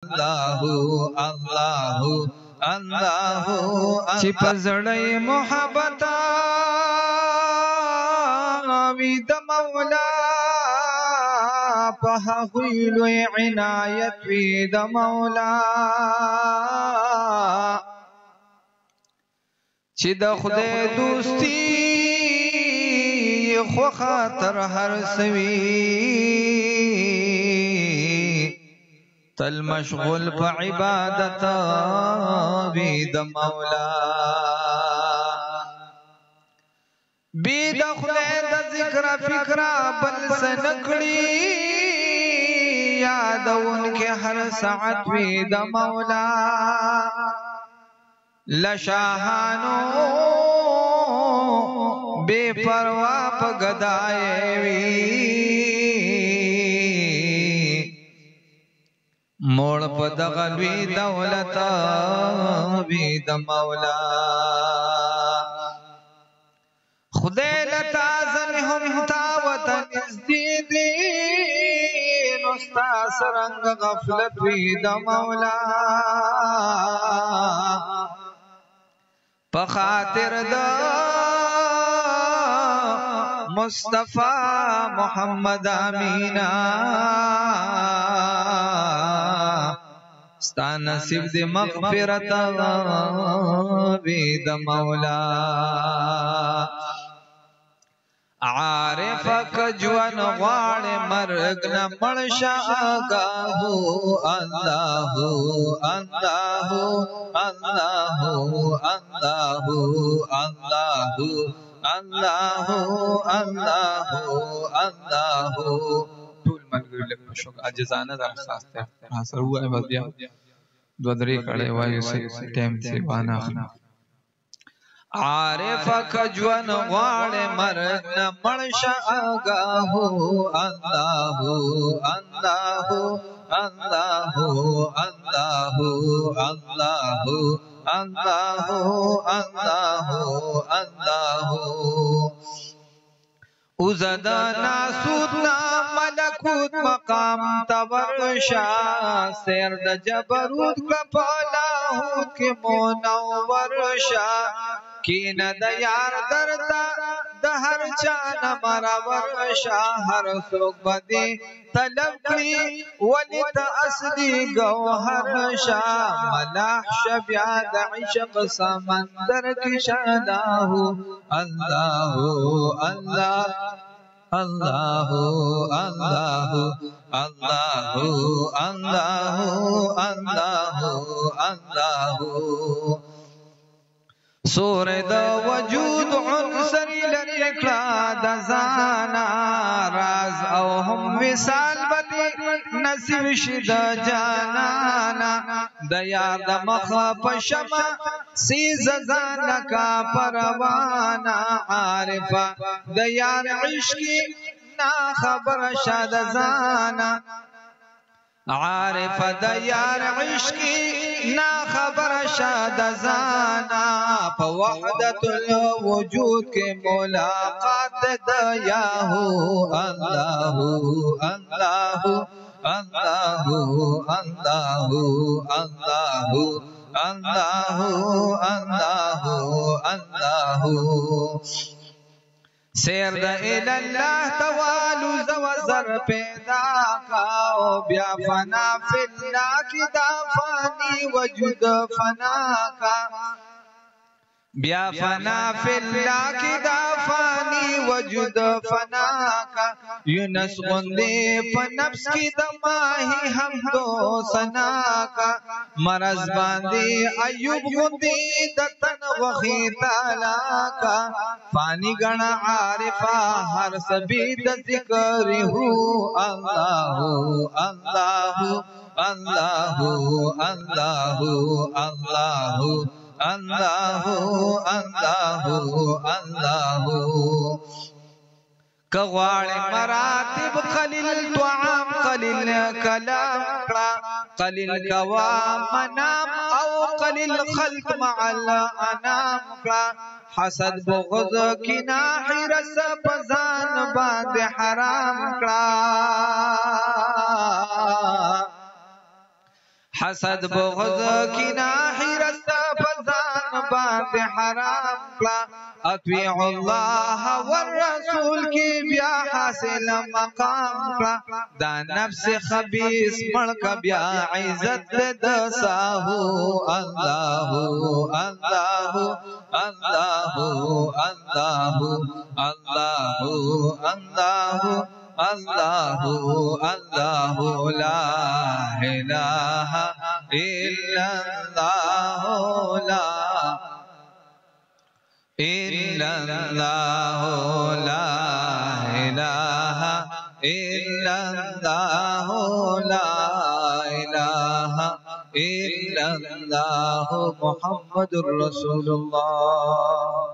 الله الله چې پزړې محبت وي د مولا په هغوی لوی عنایت وي د مولا چې د خدای دوستی خو خاطر هر سوي تل مشغول په عبادت وي د مولا بی د خدای د ذکر فکر بل سنکړي یادون کې هر ساعت وي د مولا لشاهانو بے پروا په گدای وی موړ په دغه لوی دولت وی د مولا خدای لتا زنهم تا وطن ازدیدی نستا سرنگ غفلت وی د مولا په خاطر د مصطفی محمد امینا ستا نصیب دی مغفرت وی د مولا عارف کجوان غواړ مرګ نه مړشا آگاهو الله الله الله الله الله الله الله الله ټول ملګری له شوق عجزانه درخواست ده سره وای بس بیا دو درې کړه وایو سي ټیم سی بانا عارف کجوان غواړ مرګ نه مړشا آگاهو الله الله الله الله الله الله الله الله اوزدا ناسود نا ملکوت مقام تورشا سیر د جبروت کپالاهوت کی منور شا کین د یار درتا د هر چان مرور شا هر سوک بدی طلب کړي ولت اصلي گوهر شا ملاح شبیا د عشق سمندر کی شاداه الله الله الله الله الله الله الله الله سورة دا وجود عنصر لرکلا دا زانا راز او هم وصال بدی نصیب شد جانانا دا یار دا مخا پشما سیز زانکا پروانا عارفا دا یار عشقی نا خبر شد زانا عارف د یار عشقی نا خبر شاد زانا په وحدت الوجود کې ملاقات د یاهو الله الله الله الله الله الله الله الله سیر دا الاللہ توالو زوزر پیدا کاؤ بیا فنا فی اللہ کی دا فانی وجود فنا کا بیا فنا فی اللہ کی دا فانی وجود فنا کا یونس غندے پنفس کی دماہی حمدو سنا کا مرض باندے ایوب غندے دتن وخی تالا کا فانی گنا عارفہ ہر سبید ذکر ہو اللہ اللہ اللہ اللہ اللہ الله الله الله کغواړ مراتب قلیل طعام قلیل کلام قلیل کوا منام او قلیل خلق مع الانام حسد بغض کنا حرس پزان باند حرام حسد بغض کینا حیرت فزان باند حرام کلا اطیع الله والرسول کی بیا حاصل مقام کلا دا نفس خبیث ملک بیا عزت دساہو اللہ اللہ اللہ اللہ اللہ اللہ اللہ اللہ لا الہ الا اللہ لا الا اللہ لا الہ الا اللہ لا الہ الا اللہ محمد رسول اللہ.